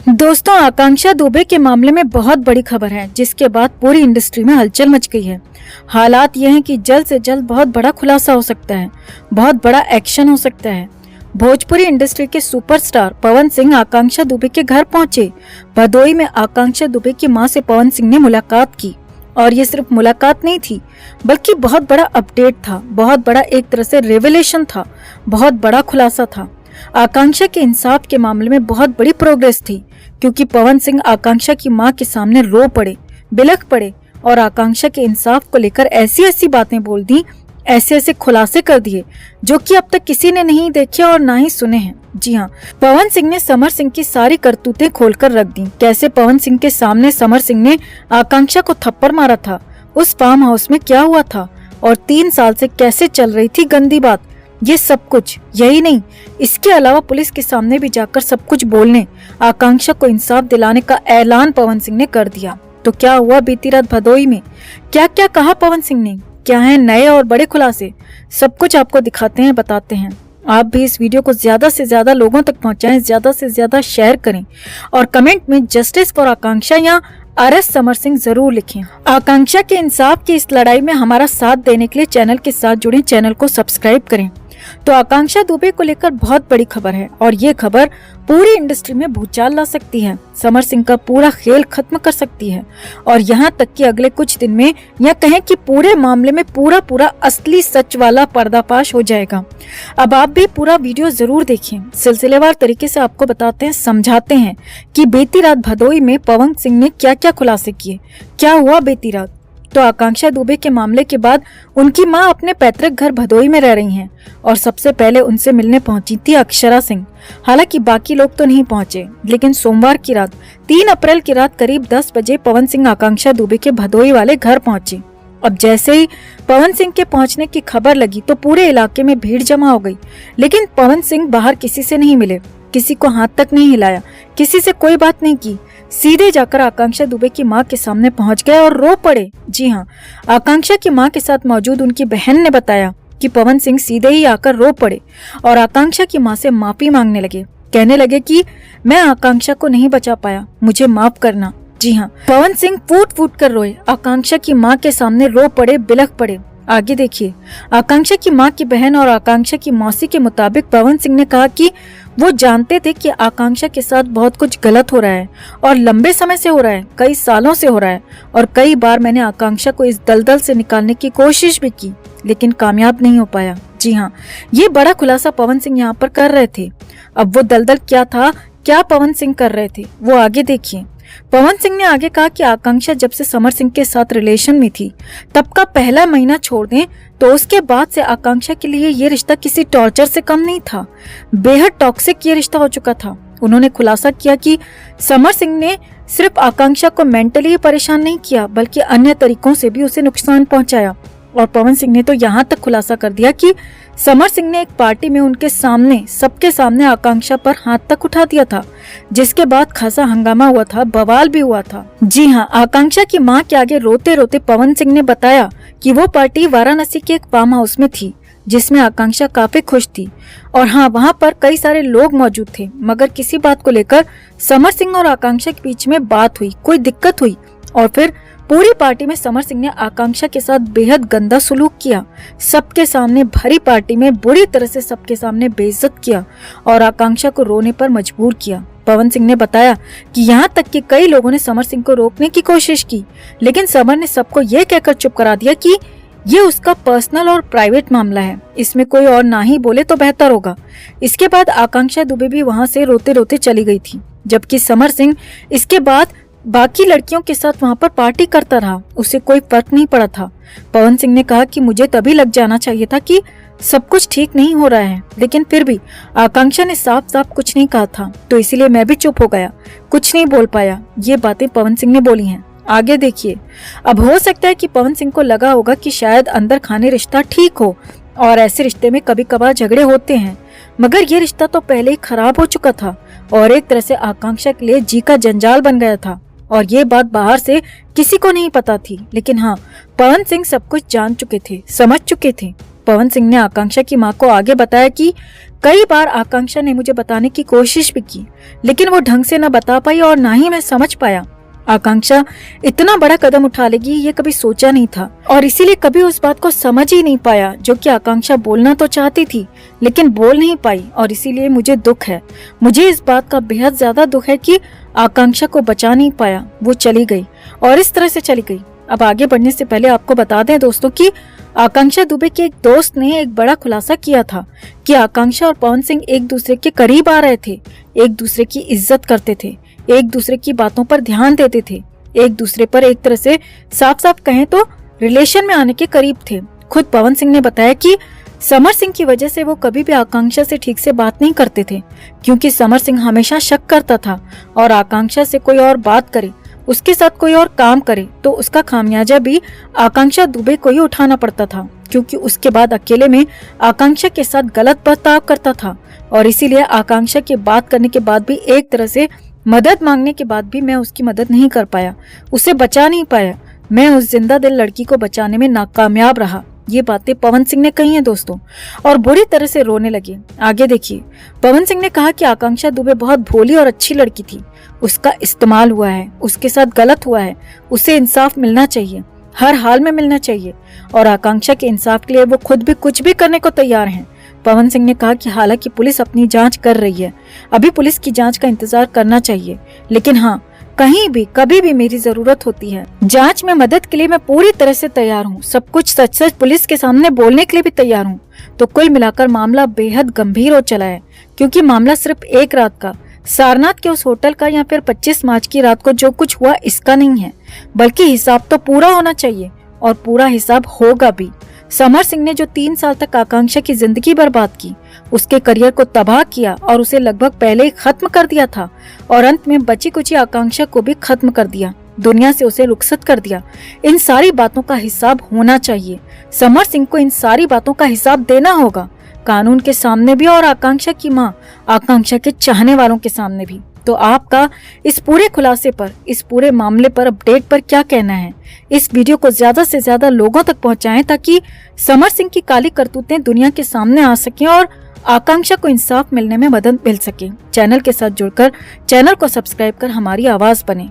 दोस्तों, आकांक्षा दुबे के मामले में बहुत बड़ी खबर है जिसके बाद पूरी इंडस्ट्री में हलचल मच गई है। हालात ये हैं कि जल्द से जल्द बहुत बड़ा खुलासा हो सकता है, बहुत बड़ा एक्शन हो सकता है। भोजपुरी इंडस्ट्री के सुपरस्टार पवन सिंह आकांक्षा दुबे के घर पहुंचे। भदोई में आकांक्षा दुबे की मां से पवन सिंह ने मुलाकात की और ये सिर्फ मुलाकात नहीं थी बल्कि बहुत बड़ा अपडेट था, बहुत बड़ा एक तरह से रेवलेशन था, बहुत बड़ा खुलासा था। आकांक्षा के इंसाफ के मामले में बहुत बड़ी प्रोग्रेस थी क्योंकि पवन सिंह आकांक्षा की मां के सामने रो पड़े, बिलख पड़े और आकांक्षा के इंसाफ को लेकर ऐसी ऐसी बातें बोल दी, ऐसे ऐसे खुलासे कर दिए जो कि अब तक किसी ने नहीं देखे और ना ही सुने हैं। जी हाँ, पवन सिंह ने समर सिंह की सारी करतूतें खोलकर रख दी। कैसे पवन सिंह के सामने समर सिंह ने आकांक्षा को थप्पड़ मारा था, उस फार्म हाउस में क्या हुआ था और 3 साल से कैसे चल रही थी गंदी बात, ये सब कुछ। यही नहीं, इसके अलावा पुलिस के सामने भी जाकर सब कुछ बोलने, आकांक्षा को इंसाफ दिलाने का ऐलान पवन सिंह ने कर दिया। तो क्या हुआ बीती रात भदोई में, क्या क्या कहा पवन सिंह ने, क्या है नए और बड़े खुलासे, सब कुछ आपको दिखाते हैं, बताते हैं। आप भी इस वीडियो को ज्यादा से ज्यादा लोगों तक पहुंचाएं, ज्यादा से ज्यादा शेयर करें और कमेंट में जस्टिस फॉर आकांक्षा या अरेस्ट समर सिंह जरूर लिखें। आकांक्षा के इंसाफ की इस लड़ाई में हमारा साथ देने के लिए चैनल के साथ जुड़े, चैनल को सब्सक्राइब करें। तो आकांक्षा दुबे को लेकर बहुत बड़ी खबर है और ये खबर पूरी इंडस्ट्री में भूचाल ला सकती है, समर सिंह का पूरा खेल खत्म कर सकती है और यहाँ तक कि अगले कुछ दिन में या कहें कि पूरे मामले में पूरा असली सच वाला पर्दाफाश हो जाएगा। अब आप भी पूरा वीडियो जरूर देखें, सिलसिलेवार तरीके से आपको बताते हैं, समझाते हैं कि बीती रात भदोई में पवन सिंह ने क्या क्या खुलासे किए, क्या हुआ बीती रात। तो आकांक्षा दुबे के मामले के बाद उनकी मां अपने पैतृक घर भदोई में रह रही हैं और सबसे पहले उनसे मिलने पहुंची थी अक्षरा सिंह। हालांकि बाकी लोग तो नहीं पहुंचे, लेकिन सोमवार की रात 3 अप्रैल की रात करीब 10 बजे पवन सिंह आकांक्षा दुबे के भदोई वाले घर पहुंचे। अब जैसे ही पवन सिंह के पहुंचने की खबर लगी तो पूरे इलाके में भीड़ जमा हो गई, लेकिन पवन सिंह बाहर किसी से नहीं मिले, किसी को हाथ तक नहीं हिलाया, किसी से कोई बात नहीं की, सीधे जाकर आकांक्षा दुबे की मां के सामने पहुंच गए और रो पड़े। जी हाँ, आकांक्षा की मां के साथ मौजूद उनकी बहन ने बताया कि पवन सिंह सीधे ही आकर रो पड़े और आकांक्षा की मां से माफी मांगने लगे, कहने लगे कि मैं आकांक्षा को नहीं बचा पाया, मुझे माफ करना। जी हाँ, पवन सिंह फूट फूट कर रोए, आकांक्षा की मां के सामने रो पड़े, बिलख पड़े। आगे देखिए, आकांक्षा की मां की बहन और आकांक्षा की मौसी के मुताबिक पवन सिंह ने कहा कि वो जानते थे कि आकांक्षा के साथ बहुत कुछ गलत हो रहा है और लंबे समय से हो रहा है, कई सालों से हो रहा है और कई बार मैंने आकांक्षा को इस दलदल से निकालने की कोशिश भी की लेकिन कामयाब नहीं हो पाया। जी हाँ, ये बड़ा खुलासा पवन सिंह यहाँ पर कर रहे थे। अब वो दलदल क्या था, क्या पवन सिंह कर रहे थे, वो आगे देखिए। पवन सिंह ने आगे कहा कि आकांक्षा जब से समर सिंह के साथ रिलेशन में थी तब का पहला महीना छोड़ दें तो उसके बाद से आकांक्षा के लिए ये रिश्ता किसी टॉर्चर से कम नहीं था, बेहद टॉक्सिक ये रिश्ता हो चुका था। उन्होंने खुलासा किया कि समर सिंह ने सिर्फ आकांक्षा को मेंटली परेशान नहीं किया बल्कि अन्य तरीकों से भी उसे नुकसान पहुंचाया। और पवन सिंह ने तो यहाँ तक खुलासा कर दिया कि समर सिंह ने एक पार्टी में उनके सामने, सबके सामने आकांक्षा पर हाथ तक उठा दिया था, जिसके बाद खासा हंगामा हुआ था, बवाल भी हुआ था। जी हाँ, आकांक्षा की मां के आगे रोते रोते पवन सिंह ने बताया कि वो पार्टी वाराणसी के एक फार्म हाउस में थी जिसमें आकांक्षा काफी खुश थी और हाँ, वहाँ पर कई सारे लोग मौजूद थे, मगर किसी बात को लेकर समर सिंह और आकांक्षा के बीच में बात हुई, कोई दिक्कत हुई और फिर पूरी पार्टी में समर सिंह ने आकांक्षा के साथ बेहद गंदा सुलूक किया, सबके सामने भरी पार्टी में बुरी तरह से सबके सामने बेइज्जत किया और आकांक्षा को रोने पर मजबूर किया। पवन सिंह ने बताया कि यहाँ तक कि कई लोगों ने समर सिंह को रोकने की कोशिश की, लेकिन समर ने सबको ये कहकर चुप करा दिया कि ये उसका पर्सनल और प्राइवेट मामला है, इसमें कोई और ना ही बोले तो बेहतर होगा। इसके बाद आकांक्षा दुबे भी वहाँ से रोते रोते चली गई थी, जबकि समर सिंह इसके बाद बाकी लड़कियों के साथ वहाँ पर पार्टी करता रहा, उसे कोई फर्क नहीं पड़ा था। पवन सिंह ने कहा कि मुझे तभी लग जाना चाहिए था कि सब कुछ ठीक नहीं हो रहा है, लेकिन फिर भी आकांक्षा ने साफ साफ कुछ नहीं कहा था तो इसीलिए मैं भी चुप हो गया, कुछ नहीं बोल पाया। ये बातें पवन सिंह ने बोली हैं। आगे देखिए, अब हो सकता है कि पवन सिंह को लगा होगा कि शायद अंदर खाने रिश्ता ठीक हो और ऐसे रिश्ते में कभी कभार झगड़े होते हैं, मगर ये रिश्ता तो पहले ही खराब हो चुका था और एक तरह से आकांक्षा के लिए जी का जंजाल बन गया था और ये बात बाहर से किसी को नहीं पता थी, लेकिन हाँ, पवन सिंह सब कुछ जान चुके थे, समझ चुके थे। पवन सिंह ने आकांक्षा की मां को आगे बताया कि कई बार आकांक्षा ने मुझे बताने की कोशिश भी की, लेकिन वो ढंग से न बता पाई और ना ही मैं समझ पाया। आकांक्षा इतना बड़ा कदम उठा लेगी ये कभी सोचा नहीं था और इसीलिए कभी उस बात को समझ ही नहीं पाया जो कि आकांक्षा बोलना तो चाहती थी लेकिन बोल नहीं पाई। और इसीलिए मुझे दुख है, मुझे इस बात का बेहद ज्यादा दुख है कि आकांक्षा को बचा नहीं पाया। वो चली गई और इस तरह से चली गई। अब आगे बढ़ने से पहले आपको बता दें दोस्तों कि आकांक्षा दुबे के एक दोस्त ने एक बड़ा खुलासा किया था कि आकांक्षा और पवन सिंह एक दूसरे के करीब आ रहे थे, एक दूसरे की इज्जत करते थे, एक दूसरे की बातों पर ध्यान देते थे, एक दूसरे पर एक तरह से साफ साफ कहें तो रिलेशन में आने के करीब थे। खुद पवन सिंह ने बताया कि समर सिंह की वजह से वो कभी भी आकांक्षा से ठीक से बात नहीं करते थे, क्योंकि समर सिंह हमेशा शक करता था और आकांक्षा से कोई और बात करे, उसके साथ कोई और काम करे तो उसका खामियाजा भी आकांक्षा दुबे को ही उठाना पड़ता था, क्योंकि उसके बाद अकेले में आकांक्षा के साथ गलत बर्ताव करता था। और इसीलिए आकांक्षा की बात करने के बाद भी, एक तरह से मदद मांगने के बाद भी मैं उसकी मदद नहीं कर पाया, उसे बचा नहीं पाया। मैं उस जिंदा दिल लड़की को बचाने में नाकामयाब रहा। ये बातें पवन सिंह ने कही हैं दोस्तों और बुरी तरह से रोने लगे। आगे देखिए, पवन सिंह ने कहा कि आकांक्षा दुबे बहुत भोली और अच्छी लड़की थी, उसका इस्तेमाल हुआ है, उसके साथ गलत हुआ है, उसे इंसाफ मिलना चाहिए, हर हाल में मिलना चाहिए और आकांक्षा के इंसाफ के लिए वो खुद भी कुछ भी करने को तैयार हैं। पवन सिंह ने कहा कि हालांकि पुलिस अपनी जांच कर रही है, अभी पुलिस की जांच का इंतजार करना चाहिए, लेकिन हाँ, कहीं भी कभी भी मेरी जरूरत होती है जांच में मदद के लिए मैं पूरी तरह से तैयार हूँ, सब कुछ सच सच पुलिस के सामने बोलने के लिए भी तैयार हूँ। तो कुल मिलाकर मामला बेहद गंभीर हो चला है, क्योंकि मामला सिर्फ एक रात का, सारनाथ के उस होटल का या फिर 25 मार्च की रात को जो कुछ हुआ इसका नहीं है, बल्कि हिसाब तो पूरा होना चाहिए और पूरा हिसाब होगा भी। समर सिंह ने जो 3 साल तक आकांक्षा की जिंदगी बर्बाद की, उसके करियर को तबाह किया और उसे लगभग पहले ही खत्म कर दिया था और अंत में बची कुची आकांक्षा को भी खत्म कर दिया, दुनिया से उसे रुखसत कर दिया। इन सारी बातों का हिसाब होना चाहिए। समर सिंह को इन सारी बातों का हिसाब देना होगा, कानून के सामने भी और आकांक्षा की माँ, आकांक्षा के चाहने वालों के सामने भी। तो आपका इस पूरे खुलासे पर, इस पूरे मामले पर, अपडेट पर क्या कहना है? इस वीडियो को ज्यादा से ज्यादा लोगों तक पहुंचाएं ताकि समर सिंह की काली करतूतें दुनिया के सामने आ सकें और आकांक्षा को इंसाफ मिलने में मदद मिल सके। चैनल के साथ जुड़कर चैनल को सब्सक्राइब कर हमारी आवाज बने।